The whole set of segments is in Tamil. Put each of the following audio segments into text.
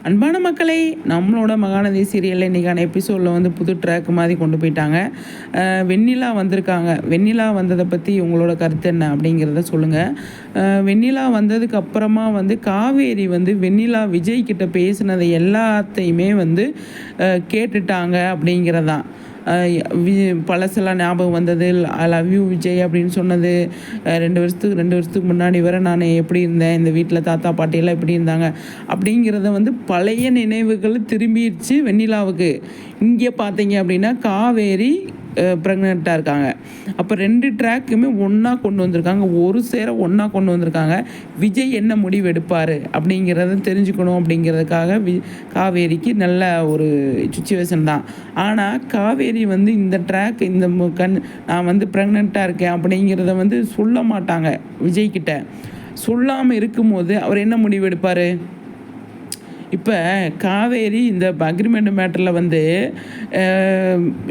அன்பான மக்களே, நம்மளோட மகாநதி சீரியலில் இன்றைக்கான எபிசோடில் வந்து புது ட்ராக் மாதிரி கொண்டு போயிட்டாங்க. வெண்ணிலா வந்திருக்காங்க. வெண்ணிலா வந்ததை பற்றி உங்களோட கருத்து என்ன அப்படிங்கிறத சொல்லுங்கள். வெண்ணிலா வந்ததுக்கு அப்புறமா வந்து காவேரி வந்து வெண்ணிலா விஜய் கிட்ட பேசினதை எல்லாத்தையுமே வந்து கேட்டுட்டாங்க அப்படிங்கிறதான். பழசெல்லாம் ஞாபகம் வந்தது. ஐ லவ் யூ விஜய் அப்படின்னு சொன்னது. 2 வருஷத்துக்கு முன்னாடி வரை நான் எப்படி இருந்தேன், இந்த வீட்டில் தாத்தா பாட்டியெல்லாம் எப்படி இருந்தாங்க அப்படிங்கிறத வந்து பழைய நினைவுகள் திரும்பிடுச்சு வெண்ணிலாவுக்கு. இங்கே பார்த்தீங்க அப்படின்னா காவேரி ப்ரெக்னெண்ட்டாக இருக்காங்க. அப்போ 2 ட்ராக்குமே ஒன்றா கொண்டு வந்திருக்காங்க, ஒரு சேர ஒன்றா கொண்டு வந்திருக்காங்க. விஜய் என்ன முடிவு எடுப்பார் அப்படிங்கிறத தெரிஞ்சுக்கணும் அப்படிங்கிறதுக்காக காவேரிக்கு நல்ல ஒரு சுச்சுவேஷன் தான். ஆனால் காவேரி வந்து இந்த ட்ராக் இந்த நான் வந்து ப்ரெக்னெண்ட்டாக இருக்கேன் அப்படிங்கிறத வந்து சொல்ல மாட்டாங்க. விஜய்கிட்ட சொல்லாமல் இருக்கும்போது அவர் என்ன முடிவு எடுப்பார்? இப்போ காவேரி இந்த அக்ரிமெண்ட் மேட்டரில் வந்து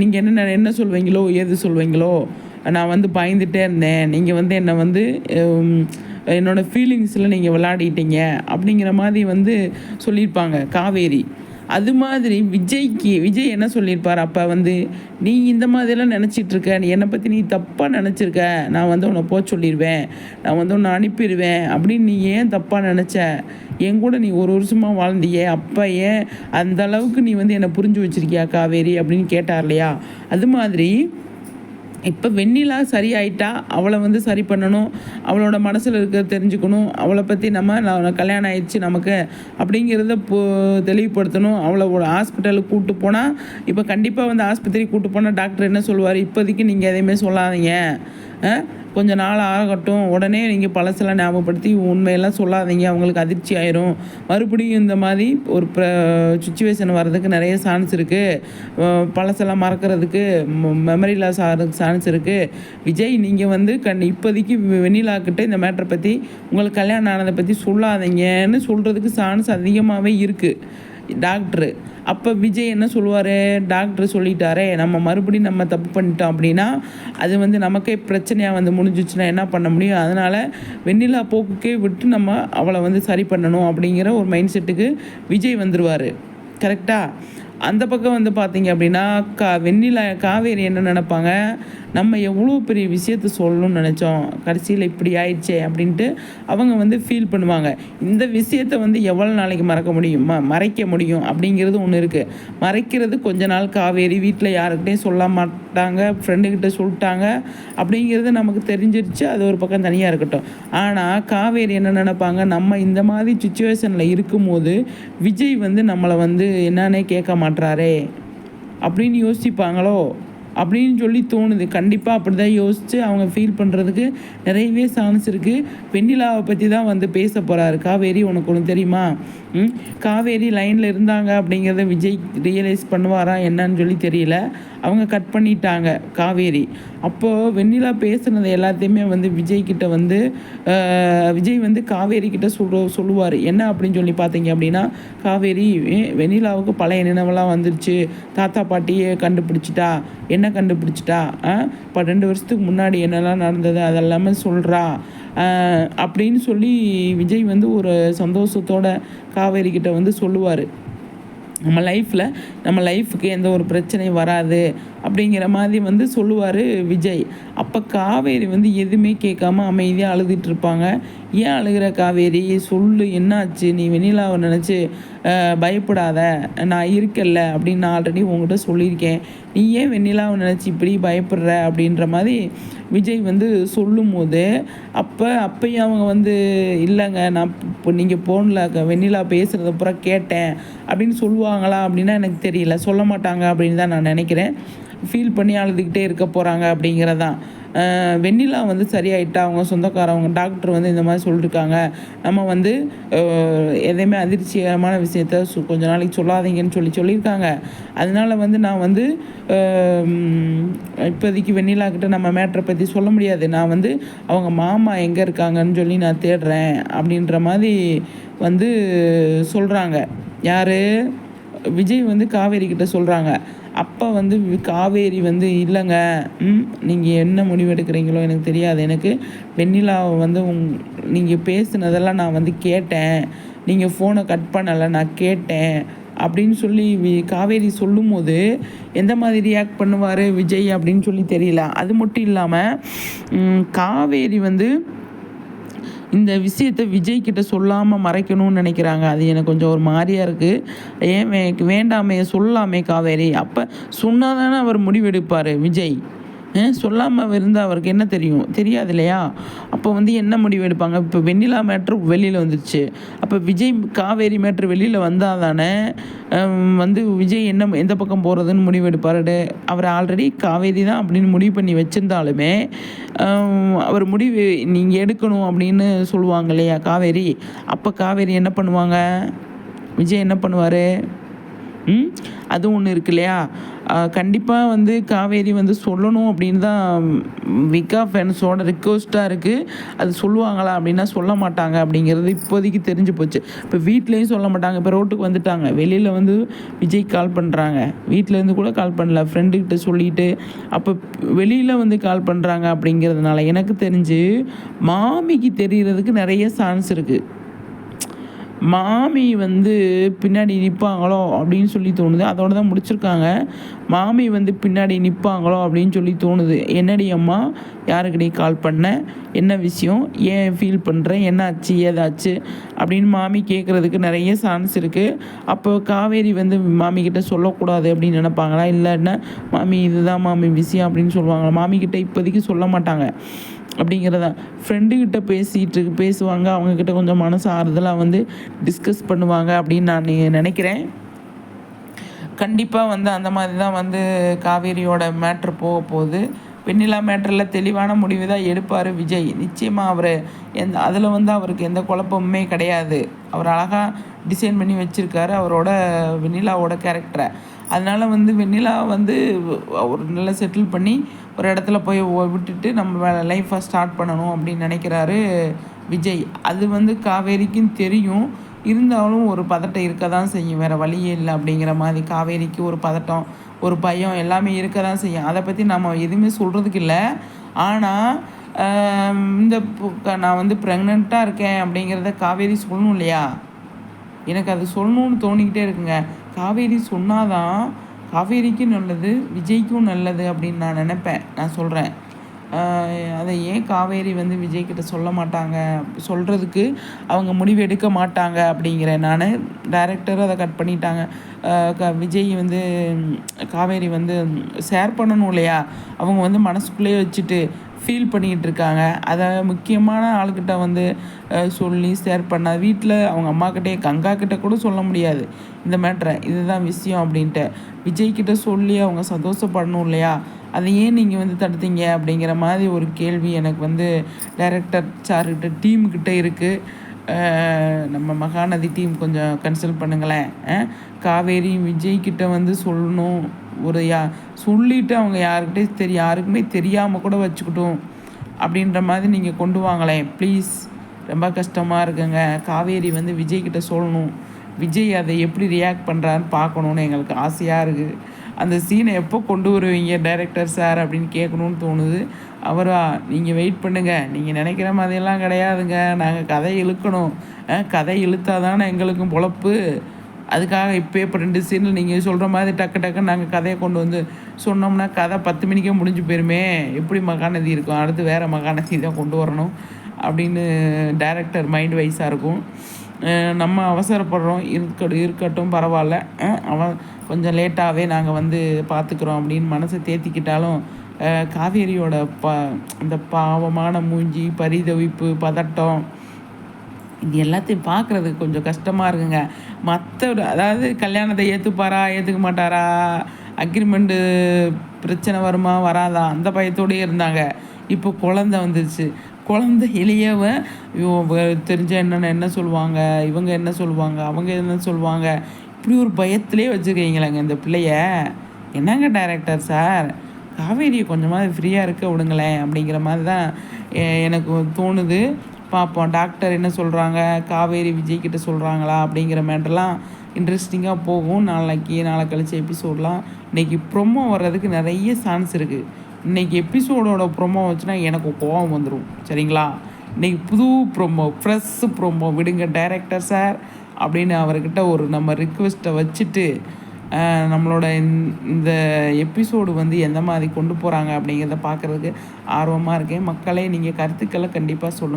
நீங்கள் என்ன சொல்வீங்களோ ஏது சொல்வீங்களோ, நான் வந்து பயந்துகிட்டே இருந்தேன், நீங்கள் வந்து என்னை வந்து என்னோடய ஃபீலிங்ஸில் நீங்கள் விளையாடிட்டீங்க அப்படிங்கிற மாதிரி வந்து சொல்லியிருப்பாங்க காவேரி. அது மாதிரி விஜய் என்ன சொல்லியிருப்பார்? அப்போ வந்து நீ இந்த மாதிரிலாம் நினச்சிட்ருக்க, நீ என்னை பற்றி நீ தப்பாக நினச்சிருக்க, நான் வந்து உன்னை போக சொல்லிடுவேன், நான் வந்து உன்னை அனுப்பிடுவேன் அப்படின்னு நீ ஏன் தப்பாக நினச்ச? என் கூட நீ ஒரு வருஷமாக வாழ்ந்தியே, அப்போ ஏன் அந்த அளவுக்கு நீ வந்து என்னை புரிஞ்சு வச்சுருக்கியா காவேரி அப்படின்னு கேட்டார் இல்லையா? அது மாதிரி இப்போ வெண்ணிலா சரியாயிட்டா அவளை வந்து சரி பண்ணணும், அவளோட மனசில் இருக்கிறத தெரிஞ்சுக்கணும், அவளை பற்றி நம்ம கல்யாணம் ஆயிடுச்சு நமக்கு அப்படிங்கிறத தெளிவுபடுத்தணும். அவளை ஒரு ஹாஸ்பிட்டலுக்கு கூப்பிட்டு போனால், இப்போ கண்டிப்பாக வந்து ஆஸ்பத்திரிக்கு கூப்பிட்டு போனால் டாக்டர் என்ன சொல்லுவார்? இப்போதைக்கு நீங்கள் எதையுமே சொல்லாதீங்க, கொஞ்சம் நாள் ஆகட்டும், உடனே நீங்கள் பழசெல்லாம் ஞாபகப்படுத்தி உண்மையெல்லாம் சொல்லாதீங்க, அவங்களுக்கு அதிர்ச்சி ஆயிரும், மறுபடியும் இந்த மாதிரி ஒரு சுச்சுவேஷன் வர்றதுக்கு நிறைய சான்ஸ் இருக்குது, பழசெல்லாம் மறக்கிறதுக்கு மெமரி லாஸ் ஆகிறதுக்கு சான்ஸ் இருக்குது. விஜய் நீங்கள் வந்து இப்போதைக்கு வெண்ணிலாக்கிட்ட இந்த மேட்டரை பற்றி உங்களுக்கு கல்யாணம் ஆனதை பற்றி சொல்லாதீங்கன்னு சொல்கிறதுக்கு சான்ஸ் அதிகமாகவே இருக்குது டாக்டரு. அப்போ விஜய் என்ன சொல்லுவார்? டாக்டர் சொல்லிட்டாரே, நம்ம மறுபடியும் நம்ம தப்பு பண்ணிட்டோம் அப்படின்னா அது வந்து நமக்கே பிரச்சனையாக வந்து முடிஞ்சிச்சுன்னா என்ன பண்ண முடியும்? அதனால் வெண்ணிலா போக்குக்கே விட்டு நம்ம அவளை வந்து சரி பண்ணணும் அப்படிங்கிற ஒரு மைண்ட் செட்டுக்கு விஜய் வந்துடுவார். கரெக்டாக? அந்த பக்கம் வந்து பார்த்தீங்க அப்படின்னா காவேரி என்ன நினைப்பாங்க? நம்ம எவ்வளோ பெரிய விஷயத்த சொல்லணும்னு நினச்சோம், கடைசியில் இப்படி ஆயிடுச்சே அப்படின்ட்டு அவங்க வந்து ஃபீல் பண்ணுவாங்க. இந்த விஷயத்தை வந்து எவ்வளோ நாளைக்கு மறைக்க முடியும் அப்படிங்கிறது ஒன்று இருக்குது. மறைக்கிறது கொஞ்ச நாள். காவேரி வீட்டில் யாருக்கிட்டையும் சொல்ல மாட்டாங்க, ஃப்ரெண்டுக்கிட்ட சொல்லிட்டாங்க அப்படிங்கிறது நமக்கு தெரிஞ்சிருச்சு, அது ஒரு பக்கம் தனியாக இருக்கட்டும். ஆனால் காவேரி என்ன நினைப்பாங்க? நம்ம இந்த மாதிரி சுச்சுவேஷனில் இருக்கும்போது விஜய் வந்து நம்மளை வந்து என்னன்னே கேட்க மாட்டாரே அப்படின்னு யோசிப்பாங்களோ அப்படின்னு சொல்லி தோணுது. கண்டிப்பாக அப்படி தான் யோசித்து அவங்க ஃபீல் பண்ணுறதுக்கு நிறையவே சான்ஸ் இருக்குது. வெண்ணிலாவை பற்றி தான் வந்து பேச போகிறாரு காவேரி. உனக்கு ஒன்று தெரியுமா? காவேரி லைனில் இருந்தாங்க அப்படிங்கிறத விஜய் ரியலைஸ் பண்ணுவாரா என்னன்னு சொல்லி தெரியல. அவங்க கட் பண்ணிட்டாங்க காவேரி. அப்போது வெண்ணிலா பேசுனது எல்லாத்தையுமே வந்து விஜய் வந்து காவேரி கிட்ட சொல்லுவார். என்ன அப்படின்னு சொல்லி பார்த்தீங்க அப்படின்னா, காவேரி வெண்ணிலாவுக்கு பழைய நினைவெல்லாம் வந்துருச்சு, தாத்தா பாட்டியே கண்டுபிடிச்சிட்டா, என்ன கண்டுபிடிச்சிட்டா, இப்போ 2 வருஷத்துக்கு முன்னாடி என்னெல்லாம் நடந்தது அதெல்லாமே சொல்கிறா அப்படின்னு சொல்லி விஜய் வந்து ஒரு சந்தோஷத்தோட காவேரி கிட்ட வந்து சொல்லுவார். நம்ம லைஃபுக்கு எந்த ஒரு பிரச்சனையும் வராது அப்படிங்கிற மாதிரி வந்து சொல்லுவார் விஜய். அப்போ காவேரி வந்து எதுவுமே கேட்காம அமைதியாக அழுதுட்டு இருப்பாங்க. ஏன் அழுகிற காவேரி? சொல்லு, என்னாச்சு? நீ வெண்ணிலாவை நினச்சி பயப்படாத, நான் இருக்கல அப்படின்னு நான் ஆல்ரெடி உங்கள்கிட்ட சொல்லியிருக்கேன், நீ ஏன் வெண்ணிலாவை நினச்சி இப்படி பயப்படுற அப்படின்ற மாதிரி விஜய் வந்து சொல்லும் போது அப்பையும் அவங்க வந்து இல்லைங்க, நான் இப்போ நீங்கள் ஃபோனில் வெண்ணிலா பேசுகிறத பூரா கேட்டேன் அப்படின்னு சொல்லுவாங்களா அப்படின்னா எனக்கு தெரியல, சொல்ல மாட்டாங்க அப்படின்னு தான் நான் நினைக்கிறேன். ஃபீல் பண்ணி அழுதுகிட்டே இருக்க போகிறாங்க அப்படிங்கிறதான். வெண்ணிலா வந்து சரியாயிட்டா, அவங்க சொந்தக்காரவங்க டாக்டர் வந்து இந்த மாதிரி சொல்லியிருக்காங்க, நம்ம வந்து எதையுமே அதிர்ச்சிகரமான விஷயத்த கொஞ்ச நாளைக்கு சொல்லாதீங்கன்னு சொல்லியிருக்காங்க. அதனால வந்து நான் வந்து இப்போதைக்கு வெண்ணிலா கிட்ட நம்ம மேட்ரை பற்றி சொல்ல முடியாது, நான் வந்து அவங்க மாமா எங்கே இருக்காங்கன்னு சொல்லி நான் தேடுறேன் அப்படின்ற மாதிரி வந்து சொல்கிறாங்க. யார்? விஜய் வந்து காவேரி கிட்ட சொல்கிறாங்க. அப்போ வந்து காவேரி வந்து இல்லைங்க, நீங்கள் என்ன முடிவு எடுக்கிறீங்களோ எனக்கு தெரியாது, எனக்கு வெண்ணிலாவை வந்து நீங்கள் பேசுனதெல்லாம் நான் வந்து கேட்டேன், நீங்கள் ஃபோனை கட் பண்ணலை, நான் கேட்டேன் அப்படின்னு சொல்லி காவேரி சொல்லும்போது எந்த மாதிரி ரியாக்ட் பண்ணுவார் விஜய் அப்படின்னு சொல்லி தெரியல. அது மட்டும் இல்லாமல் காவேரி வந்து இந்த விஷயத்தை விஜய்கிட்ட சொல்லாமல் மறைக்கணும்னு நினைக்கிறாங்க. அது எனக்கு கொஞ்சம் ஒரு மாதிரியாக இருக்குது. ஏன் வேண்டாமே, சொல்லாமே காவேரி. அப்போ சொன்னால் தானே அவர் முடிவெடுப்பார் விஜய். சொல்லாமல் இருந்தால் அவருக்கு என்ன தெரியும்? தெரியாது இல்லையா? அப்போ வந்து என்ன முடிவு எடுப்பாங்க? இப்போ வெண்ணிலா மேட்ரு வெளியில் வந்துருச்சு. அப்போ விஜய் காவேரி மேட்ரு வெளியில் வந்தால் தானே வந்து விஜய் எந்த பக்கம் போகிறதுன்னு முடிவு எடுப்பார். அவர் ஆல்ரெடி காவேரி தான் அப்படின்னு முடிவு பண்ணி வச்சுருந்தாலுமே அவர் முடிவு நீங்கள் எடுக்கணும் அப்படின்னு சொல்லுவாங்க இல்லையா காவேரி. அப்போ காவேரி என்ன பண்ணுவாங்க? விஜய் என்ன பண்ணுவார்? அதுவும் ஒன்று இருக்கு இல்லையா? கண்டிப்பாக வந்து காவேரி வந்து சொல்லணும் அப்படின்னு தான் விகா ஃபேன்ஸோட ரிக்வஸ்ட்டாக இருக்குது. அது சொல்லுவாங்களா அப்படின்னா சொல்ல மாட்டாங்க அப்படிங்கிறது இப்போதைக்கு தெரிஞ்சு போச்சு. இப்போ வீட்லேயும் சொல்ல மாட்டாங்க. இப்போ ரோட்டுக்கு வந்துட்டாங்க. வெளியில் வந்து விஜய் கால் பண்ணுறாங்க. வீட்டிலேருந்து கூட கால் பண்ணல, ஃப்ரெண்டுக்கிட்ட சொல்லிவிட்டு அப்போ வெளியில் வந்து கால் பண்ணுறாங்க. அப்படிங்கிறதுனால எனக்கு தெரிஞ்சு மாமிக்கு தெரிகிறதுக்கு நிறைய சான்ஸ் இருக்குது. மாமி வந்து பின்னாடி நிற்பாங்களோ அப்படின்னு சொல்லி தோணுது. அதோடு தான் முடிச்சிருக்காங்க. மாமி வந்து பின்னாடி நிற்பாங்களோ அப்படின்னு சொல்லி தோணுது. என்னடி அம்மா, யாருக்கிட்டே கால் பண்ண, என்ன விஷயம், ஏன் ஃபீல் பண்ணுறேன், என்ன ஆச்சு ஏதாச்சு அப்படின்னு மாமி கேட்குறதுக்கு நிறைய சான்ஸ் இருக்குது. அப்போ காவேரி வந்து மாமிக்கிட்ட சொல்லக்கூடாது அப்படின்னு நினைப்பாங்களா? இல்லைன்னா மாமி இதுதான் மாமி விஷயம் அப்படின்னு சொல்லுவாங்களா? மாமிக்கிட்ட இப்போதைக்கு சொல்ல மாட்டாங்க. அப்படிங்கிறதா ஃப்ரெண்டுக்கிட்ட பேசுவாங்க. அவங்கக்கிட்ட கொஞ்சம் மனசு ஆறுதலாக வந்து டிஸ்கஸ் பண்ணுவாங்க அப்படின்னு நான் நினைக்கிறேன். கண்டிப்பாக வந்து அந்த மாதிரி தான் வந்து காவேரியோட மேட்ரு போகுது. வெண்ணிலா மேட்டரில் தெளிவான முடிவு தான் எடுப்பார் விஜய். நிச்சயமாக அவர் அதில் வந்து அவருக்கு எந்த குழப்பமுமே கிடையாது. அவர் அழகாக டிசைன் பண்ணி வச்சுருக்காரு அவரோட வெண்ணிலாவோட கேரக்டரை. அதனால் வந்து வெண்ணிலா வந்து ஒரு நல்லா செட்டில் பண்ணி ஒரு இடத்துல போய் விட்டுட்டு நம்ம லைஃப்பை ஸ்டார்ட் பண்ணணும் அப்படின்னு நினைக்கிறாரு விஜய். அது வந்து காவேரிக்கும் தெரியும். இருந்தாலும் ஒரு பதட்டம் இருக்க தான் செய்யும். வேறு வழியே இல்லை அப்படிங்கிற மாதிரி காவேரிக்கு ஒரு பதட்டம், ஒரு பயம் எல்லாமே இருக்க தான் செய்யும். அதை பற்றி நம்ம எதுவுமே சொல்கிறதுக்கு இல்லை. ஆனால் நான் வந்து ப்ரெக்னெண்ட்டாக இருக்கேன் அப்படிங்கிறத காவேரி சொல்லணும் இல்லையா? எனக்கு அது சொல்லணும்னு தோணிக்கிட்டே இருக்குங்க. காவேரி சொன்னாதான் காவேரிக்கும் நல்லது, விஜய்க்கும் நல்லது அப்படின்னு நான் நினைப்பேன். நான் சொல்கிறேன், அதை ஏன் காவேரி வந்து விஜய்கிட்ட சொல்ல மாட்டாங்க, சொல்கிறதுக்கு அவங்க முடிவு எடுக்க மாட்டாங்க அப்படிங்கிறேன் நான். டைரக்டரும் அதை கட் பண்ணிட்டாங்க. விஜய் வந்து காவேரி வந்து ஷேர் பண்ணணும் இல்லையா? அவங்க வந்து மனசுக்குள்ளேயே வச்சுட்டு ஃபீல் பண்ணிக்கிட்டு இருக்காங்க. அதை முக்கியமான ஆளுக்கிட்ட வந்து சொல்லி ஷேர் பண்ண வீட்டில் அவங்க அம்மாக்கிட்டே கங்காக்கிட்ட கூட சொல்ல முடியாது இந்த மேட்ரை, இதுதான் விஷயம் அப்படின்ட்டு. விஜய்கிட்ட சொல்லி அவங்க சந்தோஷப்படணும் இல்லையா? அதை ஏன் நீங்கள் வந்து தடுத்தீங்க அப்படிங்கிற மாதிரி ஒரு கேள்வி எனக்கு வந்து டைரக்டர் சார்கிட்ட டீமுக்கிட்ட இருக்குது. நம்ம மகாநதி டீம் கொஞ்சம் கன்சல்ட் பண்ணுங்களேன். காவேரி விஜய்கிட்ட வந்து சொல்லணும், ஒரு சொல்லிவிட்டு அவங்க யாருக்குமே தெரியாமல் கூட வச்சுக்கிட்டோம் அப்படின்ற மாதிரி நீங்கள் கொண்டு வாங்களேன் ப்ளீஸ். ரொம்ப கஷ்டமாக இருக்குங்க. காவேரி வந்து விஜய்கிட்ட சொல்லணும். விஜய் அதை எப்படி ரியாக்ட் பண்ணுறான்னு பார்க்கணுன்னு எங்களுக்கு ஆசையாக இருக்குது. அந்த சீனை எப்போ கொண்டு வருவீங்க டைரக்டர் சார் அப்படின்னு கேட்கணுன்னு தோணுது. அவரா, நீங்கள் வெயிட் பண்ணுங்கள், நீங்கள் நினைக்கிற மாதிரியெல்லாம் கிடையாதுங்க. நாங்கள் கதை இழுக்கணும். கதை இழுத்தா தானே எங்களுக்கும் பொழப்பு. அதுக்காக இப்போ 2 சீனில் நீங்கள் சொல்கிற மாதிரி டக்குன்னு நாங்கள் கதையை கொண்டு வந்து சொன்னோம்னா கதை 10 மணிக்கே முடிஞ்சு போயிருமே. எப்படி மகாநதி இருக்கும்? அடுத்து வேறு மகாநதி தான் கொண்டு வரணும் அப்படின்னு டைரக்டர் மைண்ட் வைஸாக இருக்கும். நம்ம அவசரப்படுறோம், இருக்கட்டும் பரவாயில்ல, அவன் கொஞ்சம் லேட்டாகவே நாங்கள் வந்து பார்த்துக்குறோம் அப்படின்னு மனசை தேத்திக்கிட்டாலும் காவேரியோட அந்த பாவமான மூஞ்சி, பரிதவிப்பு, பதட்டம், இது எல்லாத்தையும் பார்க்குறதுக்கு கொஞ்சம் கஷ்டமாக இருக்குங்க. அதாவது கல்யாணத்தை ஏற்றுப்பாரா ஏற்றுக்க மாட்டாரா, அக்ரிமெண்ட்டு பிரச்சனை வருமா வராதா, அந்த பயத்தோடயே இருந்தாங்க. இப்போ குழந்தை வந்துருச்சு. குழந்தை எளியவன் தெரிஞ்ச என்ன சொல்லுவாங்க, இவங்க என்ன சொல்லுவாங்க, அவங்க என்ன சொல்லுவாங்க, இப்படி ஒரு பயத்திலே வச்சுருக்கீங்களாங்க இந்த பிள்ளைய. என்னங்க டைரக்டர் சார், காவேரியை கொஞ்சமாக ஃப்ரீயாக இருக்க விடுங்களேன் அப்படிங்கிற மாதிரி தான் எனக்கு தோணுது. பார்ப்போம் டாக்டர் என்ன சொல்கிறாங்க, காவேரி விஜய்கிட்ட சொல்கிறாங்களா அப்படிங்கிற மேட்டர்லாம் இன்ட்ரெஸ்டிங்காக போகும். நாளை கழிச்ச எபிசோடெலாம். இன்றைக்கி ப்ரொமோ வர்றதுக்கு நிறைய சான்ஸ் இருக்குது. இன்றைக்கி எபிசோடோட ப்ரொமோ வச்சுன்னா எனக்கு கோவம் வந்துடும். சரிங்களா? இன்றைக்கி புது ப்ரோமோ, ஃப்ரெஷ் ப்ரோமோ விடுங்க டைரக்டர் சார் அப்படின்னு அவர்கிட்ட ஒரு நம்ம ரிக்வெஸ்ட்டை வச்சுட்டு நம்மளோட இந்த எபிசோடு வந்து எந்த மாதிரி கொண்டு போகிறாங்க அப்படிங்கிறத பார்க்குறதுக்கு ஆர்வமாக இருக்கேன். மக்களே, நீங்கள் கருத்துக்களை கண்டிப்பாக சொல்லுங்கள்.